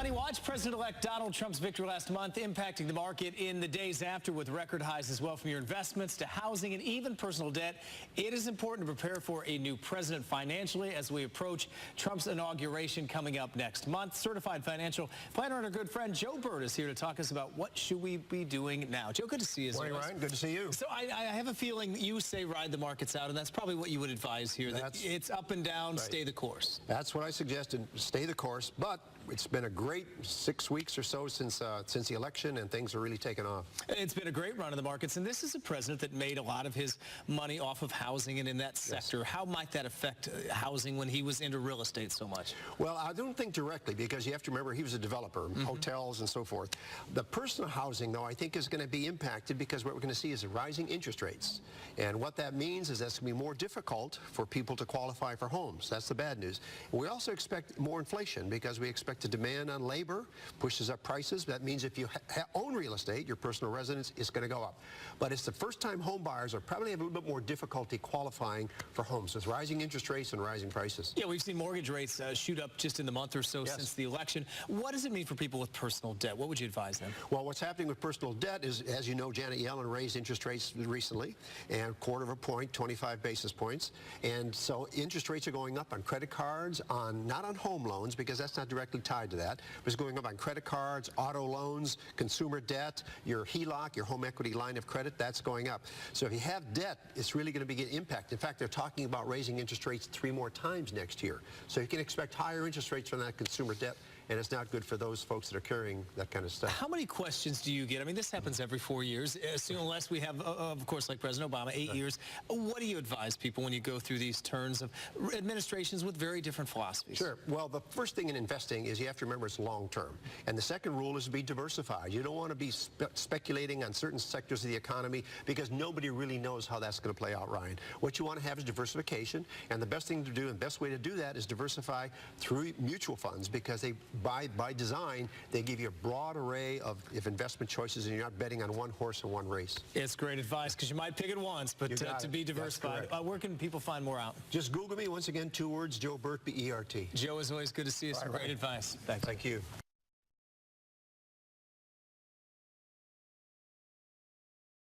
Money Watch, President-elect Donald Trump's victory last month impacting the market in the days after with record highs as well from your investments to housing and even personal debt. It is important to prepare for a new president financially as we approach Trump's inauguration coming up next month. Certified Financial Planner and our good friend Joe Bert is here to talk us about what should we be doing now. Joe, good to see you. Morning, Ryan. Good to see you. So I have a feeling you say ride the markets out, and that's probably what you would advise here. That it's up and down, right. Stay the course. That's what I suggested, stay the course, but it's been a great 6 weeks or so since the election, and things are really taking off. It's been a great run in the markets, and this is a president that made a lot of his money off of housing and in that sector. Yes. How might that affect housing when he was into real estate so much? Well, I don't think directly, because you have to remember he was a developer, hotels and so forth. The personal housing, though, I think is going to be impacted because what we're going to see is rising interest rates. And what that means is that's going to be more difficult for people to qualify for homes. That's the bad news. We also expect more inflation because we expect the demand on labor pushes up prices. That means if you own real estate, your personal residence is going to go up. But it's the first-time home buyers are probably have a little bit more difficulty qualifying for homes with rising interest rates and rising prices. Yeah, we've seen mortgage rates shoot up just in the month or so since the election. What does it mean for people with personal debt? What would you advise them? Well, what's happening with personal debt is, as you know, Janet Yellen raised interest rates recently, and quarter of a point, 25 basis points. And so interest rates are going up on credit cards, not on home loans, because that's not directly tied to that, but it's going up on credit cards, auto loans, consumer debt, your HELOC, your home equity line of credit, that's going up. So if you have debt, it's really going to be an impact. In fact, they're talking about raising interest rates 3 more times next year. So you can expect higher interest rates from that consumer debt, and it's not good for those folks that are carrying that kind of stuff. How many questions do you get? I mean, this happens every 4 years, unless we have, of course, like President Obama, 8 years. What do you advise people when you go through these turns of administrations with very different philosophies? Sure. Well, the first thing in investing is you have to remember it's long term. And the second rule is to be diversified. You don't want to be speculating on certain sectors of the economy because nobody really knows how that's going to play out, Ryan. What you want to have is diversification, and the best thing to do and best way to do that is diversify through mutual funds, because they by design, they give you a broad array of investment choices, and you're not betting on one horse in one race. It's great advice, because you might pick it once, but to be diversified. Where can people find more out? Just Google me, once again, 2 words, Joe Bert, B-E-R-T. Joe, it's always good to see you. Some great advice. Thank you.